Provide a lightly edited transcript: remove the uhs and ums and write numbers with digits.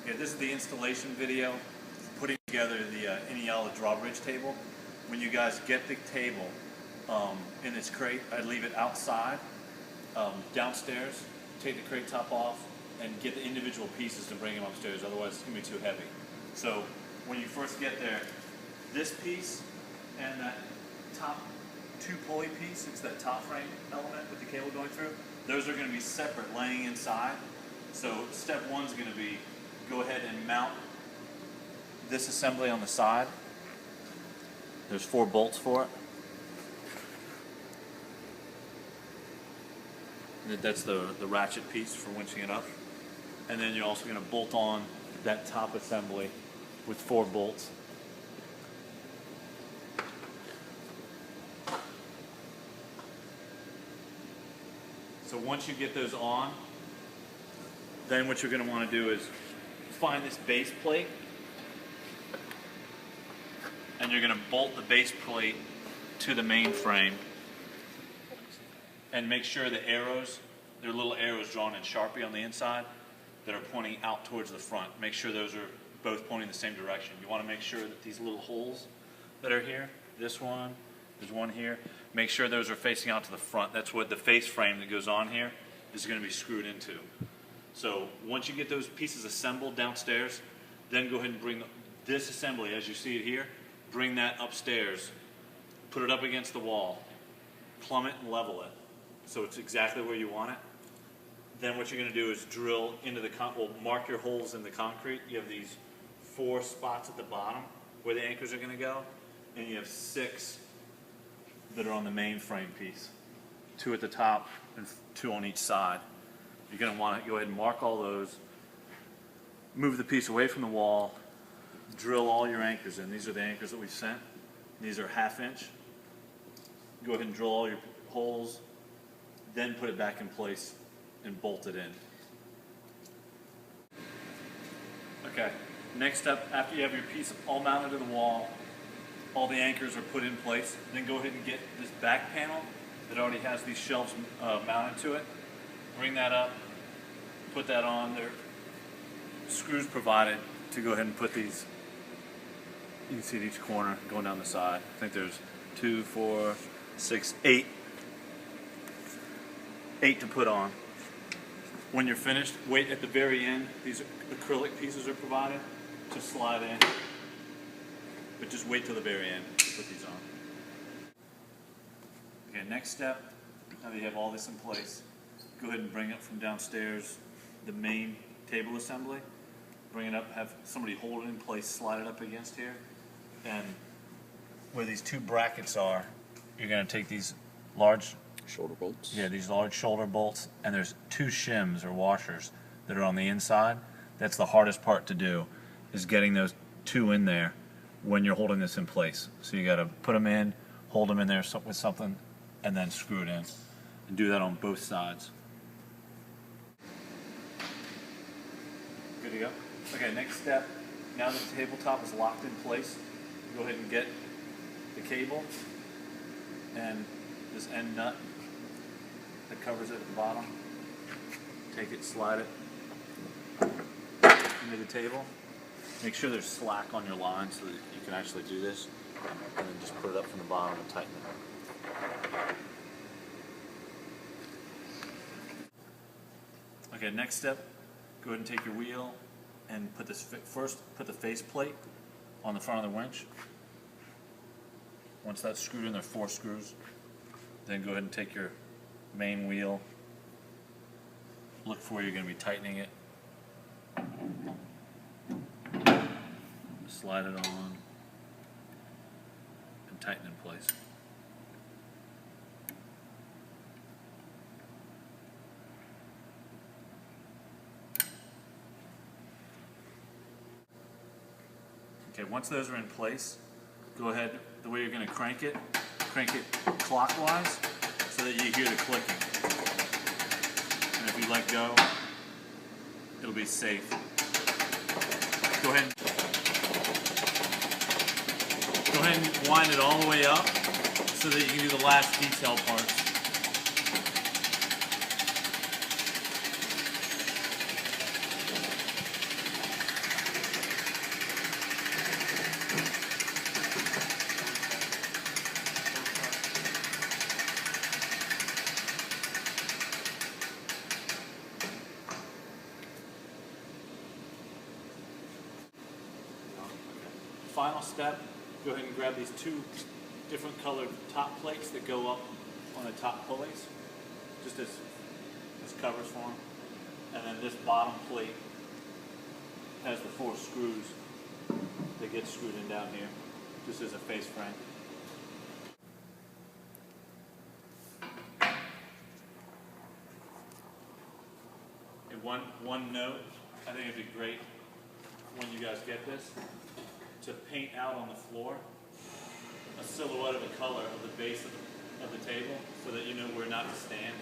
Okay, this is the installation video putting together the Iniala Drawbridge Table. When you guys get the table in its crate, I'd leave it outside, downstairs, take the crate top off, and get the individual pieces to bring them upstairs, otherwise it's going to be too heavy. So when you first get there, this piece and that top two pulley piece, it's that top frame element with the cable going through, those are going to be separate laying inside. So step one is going to be go ahead and mount this assembly on the side. There's 4 bolts for it. That's the ratchet piece for winching it up. And then you're also going to bolt on that top assembly with 4 bolts. So once you get those on, then what you're going to want to do is find this base plate, and you're going to bolt the base plate to the main frame, and make sure the arrows, there are little arrows drawn in Sharpie on the inside that are pointing out towards the front. Make sure those are both pointing the same direction. You want to make sure that these little holes that are here, this one, there's one here, make sure those are facing out to the front. That's what the face frame that goes on here is going to be screwed into. So once you get those pieces assembled downstairs, then go ahead and bring this assembly, as you see it here, bring that upstairs, put it up against the wall, plumb it and level it so it's exactly where you want it. Then what you're going to do is drill into the mark your holes in the concrete. You have these 4 spots at the bottom where the anchors are going to go, and you have 6 that are on the main frame piece. 2 at the top and 2 on each side. You're going to want to go ahead and mark all those, move the piece away from the wall, drill all your anchors in. These are the anchors that we've sent. These are 1/2 inch. Go ahead and drill all your holes, then put it back in place and bolt it in. Okay, next up, after you have your piece all mounted to the wall, all the anchors are put in place, then go ahead and get this back panel that already has these shelves mounted to it. Bring that up, put that on. There are screws provided to go ahead and put these. You can see at each corner going down the side. I think there's 2, 4, 6, 8. 8 to put on. When you're finished, wait at the very end. These acrylic pieces are provided to slide in. But just wait till the very end to put these on. Okay, next step, now that you have all this in place, go ahead and bring up from downstairs the main table assembly. Bring it up, have somebody hold it in place, slide it up against here. And where these 2 brackets are, you're going to take these large shoulder bolts. Yeah, these large shoulder bolts, and there's 2 shims or washers that are on the inside. That's the hardest part to do, is getting those 2 in there when you're holding this in place. So you got to put them in, hold them in there with something, and then screw it in. And do that on both sides. Good to go? Okay, next step. Now that the tabletop is locked in place, go ahead and get the cable and this end nut that covers it at the bottom. Take it, slide it into the table. Make sure there's slack on your line so that you can actually do this. And then just put it up from the bottom and tighten it. Okay, next step, go ahead and take your wheel and put this first put the face plate on the front of the winch. Once that's screwed in, there are 4 screws. Then go ahead and take your main wheel, look for where you're going to be tightening it, slide it on, and tighten in place. Okay, once those are in place, go ahead, the way you're going to crank it clockwise so that you hear the clicking. And if you let go, it'll be safe. Go ahead and wind it all the way up so that you can do the last detail parts. final step, go ahead and grab these two different colored top plates that go up on the top pulleys, just as covers for them. And then this bottom plate has the 4 screws that get screwed in down here, just as a face frame. And one note, I think it'd be great when you guys get this, to paint out on the floor a silhouette of a color of the base of the table so that you know where not to stand.